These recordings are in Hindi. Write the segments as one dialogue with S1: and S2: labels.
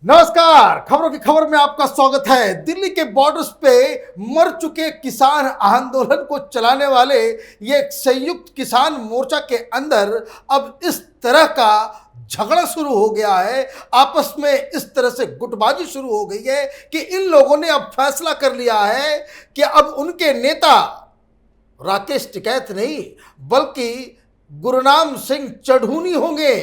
S1: नमस्कार। खबरों की खबर में आपका स्वागत है। दिल्ली के बॉर्डर्स पे मर चुके किसान आंदोलन को चलाने वाले ये एक संयुक्त किसान मोर्चा के अंदर अब इस तरह का झगड़ा शुरू हो गया है, आपस में इस तरह से गुटबाजी शुरू हो गई है कि इन लोगों ने अब फैसला कर लिया है कि अब उनके नेता राकेश टिकैत नहीं बल्कि गुरनाम सिंह चढ़ूनी होंगे।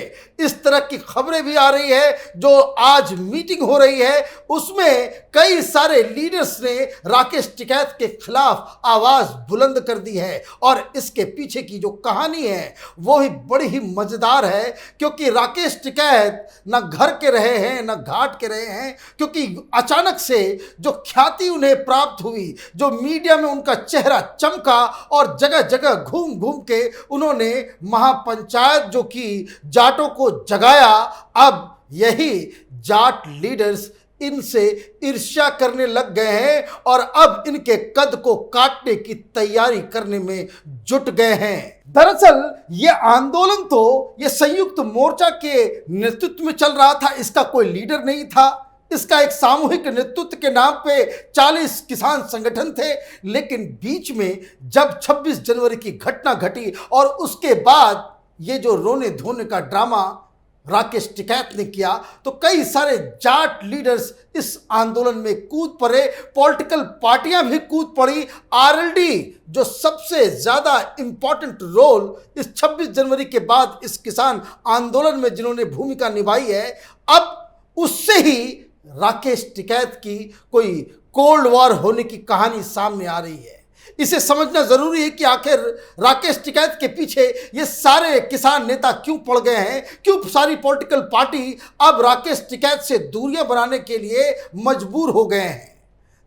S1: इस तरह की खबरें भी आ रही है। जो आज मीटिंग हो रही है उसमें कई सारे लीडर्स ने राकेश टिकैत के खिलाफ आवाज बुलंद कर दी है और इसके पीछे की जो कहानी है वो ही बड़ी ही मजेदार है, क्योंकि राकेश टिकैत न घर के रहे हैं न घाट के रहे हैं, क्योंकि अचानक से जो ख्याति उन्हें प्राप्त हुई, जो मीडिया में उनका चेहरा चमका और जगह जगह घूम घूम के उन्होंने महापंचायत जो कि जाटों को जगाया, अब यही जाट लीडर्स इनसे ईर्ष्या करने लग गए हैं और अब इनके कद को काटने की तैयारी करने में जुट गए हैं। दरअसल ये आंदोलन तो ये संयुक्त मोर्चा के नेतृत्व में चल रहा था, इसका कोई लीडर नहीं था। इसका एक सामूहिक नेतृत्व के नाम पे 40 किसान संगठन थे, लेकिन बीच में जब 26 जनवरी की घटना घटी और उसके बाद ये जो रोने धोने का ड्रामा राकेश टिकैत ने किया तो कई सारे जाट लीडर्स इस आंदोलन में कूद पड़े, पॉलिटिकल पार्टियां भी कूद पड़ी। आरएलडी जो सबसे ज्यादा इंपॉर्टेंट रोल इस 26 जनवरी के बाद इस किसान आंदोलन में जिन्होंने भूमिका निभाई है, अब उससे ही राकेश टिकैत की कोई कोल्ड वॉर होने की कहानी सामने आ रही है। इसे समझना जरूरी है कि आखिर राकेश टिकैत के पीछे ये सारे किसान नेता क्यों पड़ गए हैं, क्यों सारी पॉलिटिकल पार्टी अब राकेश टिकैत से दूरियां बनाने के लिए मजबूर हो गए हैं।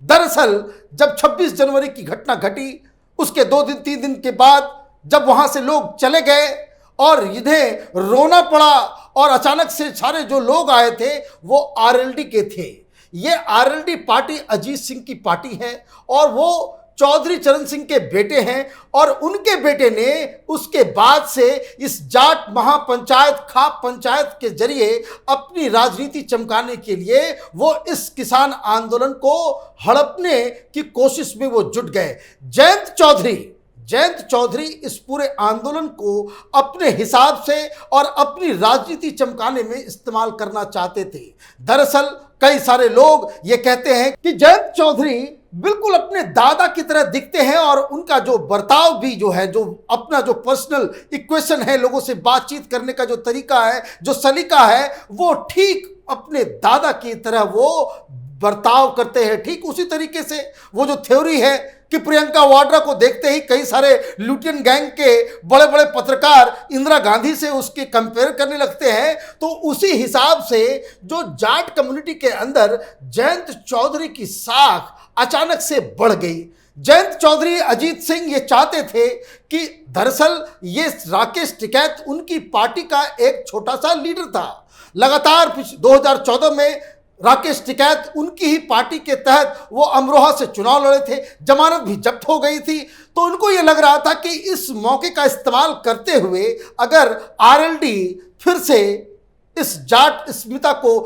S1: दरअसल जब 26 जनवरी की घटना घटी उसके 2 दिन 3 दिन के बाद जब वहां से लोग चले गए और इन्हें रोना पड़ा और अचानक से सारे जो लोग आए थे वो आरएलडी के थे। ये आरएलडी पार्टी अजीत सिंह की पार्टी है और वो चौधरी चरण सिंह के बेटे हैं और उनके बेटे ने उसके बाद से इस जाट महापंचायत खाप पंचायत के जरिए अपनी राजनीति चमकाने के लिए वो इस किसान आंदोलन को हड़पने की कोशिश में वो जुट गए। जयंत चौधरी इस पूरे आंदोलन को अपने हिसाब से और अपनी राजनीति चमकाने में इस्तेमाल करना चाहते थे। दरअसल कई सारे लोग ये कहते हैं कि जयंत चौधरी बिल्कुल अपने दादा की तरह दिखते हैं और उनका जो बर्ताव भी जो है, जो अपना जो पर्सनल इक्वेशन है, लोगों से बातचीत करने का जो तरीका है, जो सलीका है, वो ठीक अपने दादा की तरह वो बर्ताव करते हैं। ठीक उसी तरीके से वो जो थ्योरी है कि प्रियंका वाड्रा को देखते ही कई सारे लुटियन गैंग के बड़े बड़े पत्रकार इंदिरा गांधी से उसके कंपेयर करने लगते हैं, तो उसी हिसाब से जो जाट कम्युनिटी के अंदर जयंत चौधरी की साख अचानक से बढ़ गई। जयंत चौधरी अजीत सिंह ये चाहते थे कि दरअसल ये राकेश टिकैत उनकी पार्टी का एक छोटा सा लीडर था। लगातार 2014 में राकेश टिकैत उनकी ही पार्टी के तहत वो अमरोहा से चुनाव लड़े थे, जमानत भी जब्त हो गई थी, तो उनको ये लग रहा था कि इस मौके का इस्तेमाल करते हुए अगर आरएलडी फिर से इस जाट अस्मिता को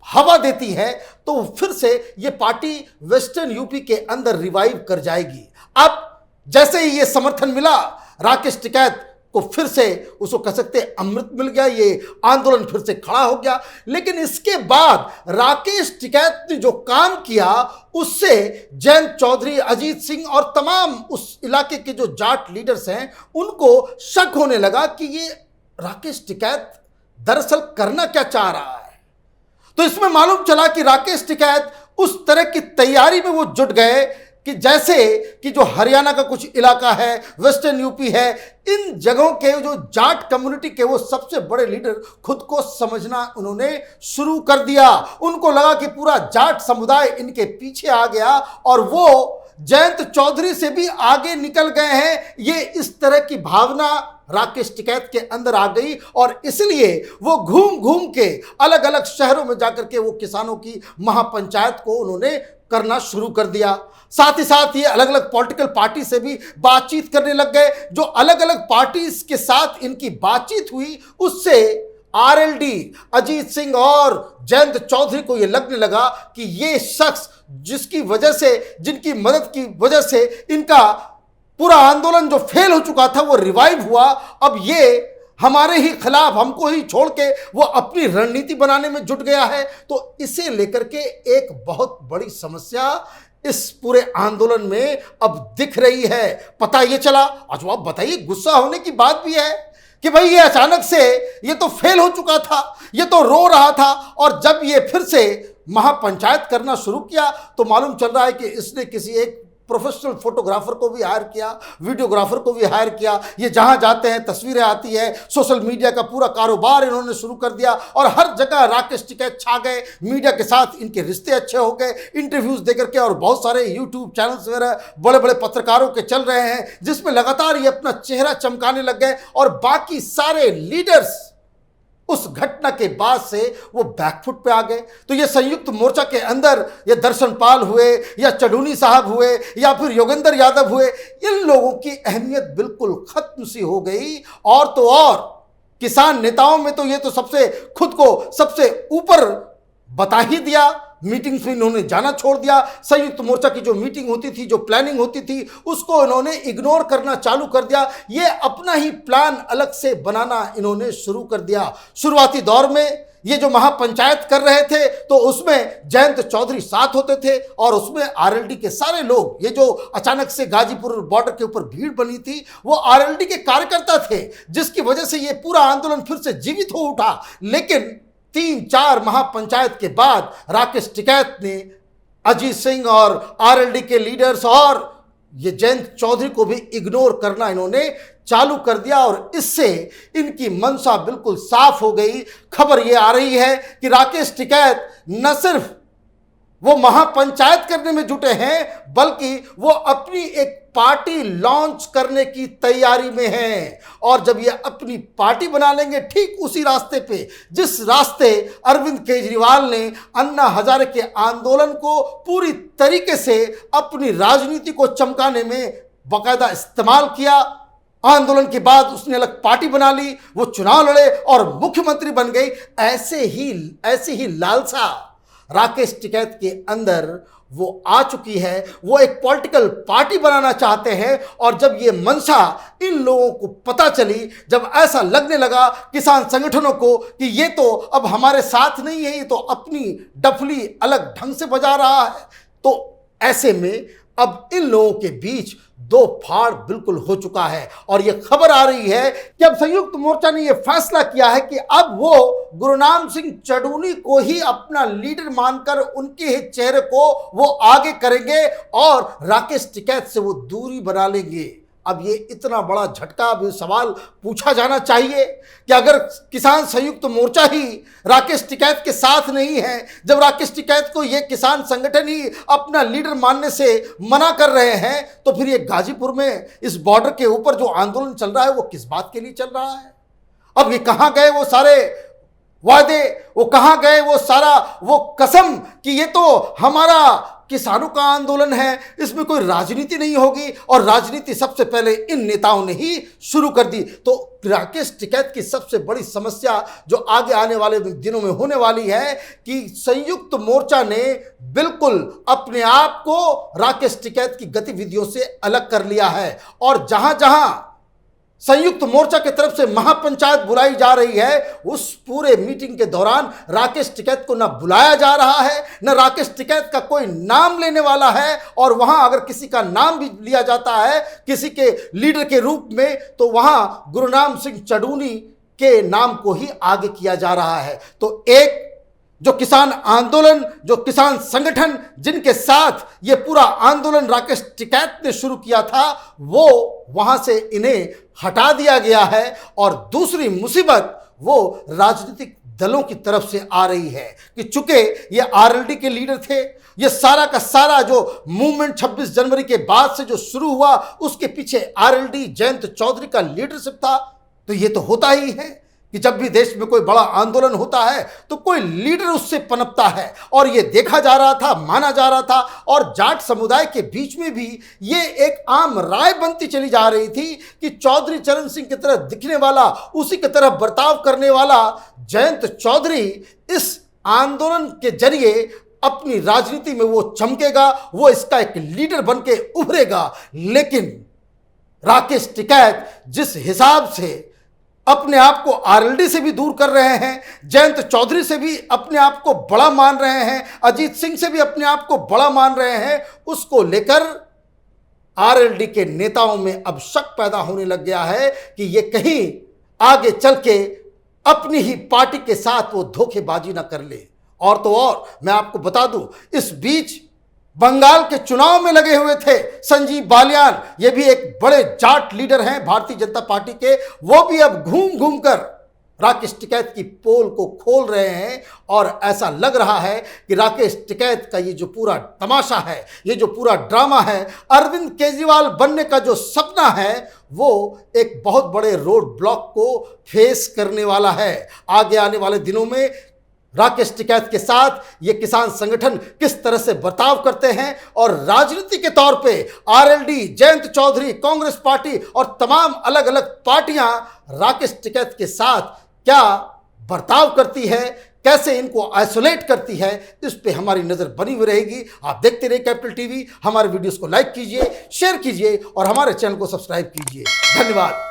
S1: हवा देती है तो फिर से ये पार्टी वेस्टर्न यूपी के अंदर रिवाइव कर जाएगी। अब जैसे ही ये समर्थन मिला राकेश टिकैत को फिर से उसको कह सकते अमृत मिल गया, ये आंदोलन फिर से खड़ा हो गया। लेकिन इसके बाद राकेश टिकैत ने जो काम किया उससे जयंत चौधरी, अजीत सिंह और तमाम उस इलाके के जो जाट लीडर्स हैं उनको शक होने लगा कि ये राकेश टिकैत दरअसल करना क्या चाह रहा है। तो इसमें मालूम चला कि राकेश टिकैत उस तरह की तैयारी में वो जुट गए कि जैसे कि जो हरियाणा का कुछ इलाका है, वेस्टर्न यूपी है, इन जगहों के जो जाट कम्युनिटी के वो सबसे बड़े लीडर खुद को समझना उन्होंने शुरू कर दिया। उनको लगा कि पूरा जाट समुदाय इनके पीछे आ गया और वो जयंत चौधरी से भी आगे निकल गए हैं। ये इस तरह की भावना राकेश टिकैत के अंदर आ गई और इसलिए वो घूम घूम के अलग अलग शहरों में जाकर के वो किसानों की महापंचायत को उन्होंने करना शुरू कर दिया। साथ ही साथ ये अलग अलग पॉलिटिकल पार्टी से भी बातचीत करने लग गए। जो अलग अलग पार्टीज के साथ इनकी बातचीत हुई उससे आरएलडी अजीत सिंह और जयंत चौधरी को यह लगने लगा कि ये शख्स जिसकी वजह से, जिनकी मदद की वजह से इनका पूरा आंदोलन जो फेल हो चुका था वो रिवाइव हुआ, अब ये हमारे ही खिलाफ, हमको ही छोड़ के वो अपनी रणनीति बनाने में जुट गया है। तो इसे लेकर के एक बहुत बड़ी समस्या इस पूरे आंदोलन में अब दिख रही है। पता ये चला, अच्छा आप बताइए, गुस्सा होने की बात भी है कि भाई ये अचानक से, ये तो फेल हो चुका था, ये तो रो रहा था, और जब ये फिर से महापंचायत करना शुरू किया तो मालूम चल रहा है कि इसने किसी एक प्रोफेशनल फोटोग्राफर को भी हायर किया, वीडियोग्राफर को भी हायर किया। ये जहां जाते हैं तस्वीरें आती है, सोशल मीडिया का पूरा कारोबार इन्होंने शुरू कर दिया और हर जगह राकेश टिकैत छा गए। मीडिया के साथ इनके रिश्ते अच्छे हो गए, इंटरव्यूज देकर के, और बहुत सारे यूट्यूब चैनल्स वगैरह बड़े बड़े पत्रकारों के चल रहे हैं जिसमें लगातार ये अपना चेहरा चमकाने लग गए। और बाकी सारे लीडर्स उस घटना के बाद से वो बैकफुट पे आ गए। तो ये संयुक्त मोर्चा के अंदर ये दर्शन पाल हुए या चडूनी साहब हुए या फिर योगेंद्र यादव हुए, इन लोगों की अहमियत बिल्कुल खत्म सी हो गई। और तो और किसान नेताओं में तो ये तो सबसे खुद को सबसे ऊपर बता ही दिया, मीटिंग्स में इन्होंने जाना छोड़ दिया। संयुक्त मोर्चा की जो मीटिंग होती थी, जो प्लानिंग होती थी, उसको इन्होंने इग्नोर करना चालू कर दिया। ये अपना ही प्लान अलग से बनाना इन्होंने शुरू कर दिया। शुरुआती दौर में ये जो महापंचायत कर रहे थे तो उसमें जयंत चौधरी साथ होते थे और उसमें आरएलडी के सारे लोग, ये जो अचानक से गाजीपुर बॉर्डर के ऊपर भीड़ बनी थी वो आरएलडी के कार्यकर्ता थे, जिसकी वजह से ये पूरा आंदोलन फिर से जीवित हो उठा। लेकिन 3-4 महापंचायत के बाद राकेश टिकैत ने अजीत सिंह और आरएलडी के लीडर्स और ये जयंत चौधरी को भी इग्नोर करना इन्होंने चालू कर दिया और इससे इनकी मंशा बिल्कुल साफ हो गई। खबर ये आ रही है कि राकेश टिकैत न सिर्फ वो महापंचायत करने में जुटे हैं बल्कि वो अपनी एक पार्टी लॉन्च करने की तैयारी में हैं। और जब ये अपनी पार्टी बना लेंगे ठीक उसी रास्ते पे जिस रास्ते अरविंद केजरीवाल ने अन्ना हजारे के आंदोलन को पूरी तरीके से अपनी राजनीति को चमकाने में बाकायदा इस्तेमाल किया, आंदोलन के बाद उसने अलग पार्टी बना ली, वो चुनाव लड़े और मुख्यमंत्री बन गई। ऐसे ही लालसा राकेश टिकैत के अंदर वो आ चुकी है। वो एक पॉलिटिकल पार्टी बनाना चाहते हैं और जब ये मंशा इन लोगों को पता चली, जब ऐसा लगने लगा किसान संगठनों को कि ये तो अब हमारे साथ नहीं है, ये तो अपनी डफली अलग ढंग से बजा रहा है, तो ऐसे में अब इन लोगों के बीच दो फाड़ बिल्कुल हो चुका है। और यह खबर आ रही है कि अब संयुक्त मोर्चा ने यह फैसला किया है कि अब वो गुरनाम सिंह चडूनी को ही अपना लीडर मानकर उनके ही चेहरे को वो आगे करेंगे और राकेश टिकैत से वो दूरी बना लेंगे। अब ये इतना बड़ा झटका, अब सवाल पूछा जाना चाहिए कि अगर किसान संयुक्त मोर्चा ही राकेश टिकैत के साथ नहीं है, जब राकेश टिकैत को ये किसान संगठन ही अपना लीडर मानने से मना कर रहे हैं, तो फिर ये गाजीपुर में इस बॉर्डर के ऊपर जो आंदोलन चल रहा है वो किस बात के लिए चल रहा है? अब ये कहाँ गए वो सारे वादे, वो कहाँ गए वो सारा वो कसम कि ये तो हमारा किसानों का आंदोलन है, इसमें कोई राजनीति नहीं होगी। और राजनीति सबसे पहले इन नेताओं ने ही शुरू कर दी। तो राकेश टिकैत की सबसे बड़ी समस्या जो आगे आने वाले दिनों में होने वाली है कि संयुक्त मोर्चा ने बिल्कुल अपने आप को राकेश टिकैत की गतिविधियों से अलग कर लिया है और जहां जहां संयुक्त मोर्चा की तरफ से महापंचायत बुलाई जा रही है, उस पूरे मीटिंग के दौरान राकेश टिकैत को न बुलाया जा रहा है, न राकेश टिकैत का कोई नाम लेने वाला है। और वहां अगर किसी का नाम भी लिया जाता है किसी के लीडर के रूप में, तो वहां गुरनाम सिंह चडूनी के नाम को ही आगे किया जा रहा है। तो एक जो किसान आंदोलन, जो किसान संगठन जिनके साथ ये पूरा आंदोलन राकेश टिकैत ने शुरू किया था, वो वहां से इन्हें हटा दिया गया है। और दूसरी मुसीबत वो राजनीतिक दलों की तरफ से आ रही है कि चूंकि ये आरएलडी के लीडर थे, ये सारा का सारा जो मूवमेंट 26 जनवरी के बाद से जो शुरू हुआ उसके पीछे आरएलडी जयंत चौधरी का लीडरशिप था। तो ये तो होता ही है कि जब भी देश में कोई बड़ा आंदोलन होता है तो कोई लीडर उससे पनपता है, और ये देखा जा रहा था, माना जा रहा था, और जाट समुदाय के बीच में भी ये एक आम राय बनती चली जा रही थी कि चौधरी चरण सिंह की तरह दिखने वाला, उसी की तरह बर्ताव करने वाला जयंत चौधरी इस आंदोलन के जरिए अपनी राजनीति में वो चमकेगा, वो इसका एक लीडर बन के उभरेगा। लेकिन राकेश टिकैत जिस हिसाब से अपने आप को आरएलडी से भी दूर कर रहे हैं, जयंत चौधरी से भी अपने आप को बड़ा मान रहे हैं, अजीत सिंह से भी अपने आप को बड़ा मान रहे हैं, उसको लेकर आरएलडी के नेताओं में अब शक पैदा होने लग गया है कि ये कहीं आगे चल के अपनी ही पार्टी के साथ वो धोखेबाजी ना कर ले। और तो और मैं आपको बता दूं, इस बीच बंगाल के चुनाव में लगे हुए थे संजीव बालियान, ये भी एक बड़े जाट लीडर हैं भारतीय जनता पार्टी के, वो भी अब घूम घूम कर राकेश टिकैत की पोल को खोल रहे हैं। और ऐसा लग रहा है कि राकेश टिकैत का ये जो पूरा तमाशा है, ये जो पूरा ड्रामा है, अरविंद केजरीवाल बनने का जो सपना है, वो एक बहुत बड़े रोड ब्लॉक को फेस करने वाला है। आगे आने वाले दिनों में राकेश टिकैत के साथ ये किसान संगठन किस तरह से बर्ताव करते हैं, और राजनीति के तौर पे आरएलडी, जयंत चौधरी, कांग्रेस पार्टी और तमाम अलग अलग पार्टियां राकेश टिकैत के साथ क्या बर्ताव करती है, कैसे इनको आइसोलेट करती है, इस पे हमारी नजर बनी हुई रहेगी। आप देखते रहिए कैपिटल टीवी, हमारे वीडियोस को लाइक कीजिए, शेयर कीजिए और हमारे चैनल को सब्सक्राइब कीजिए। धन्यवाद।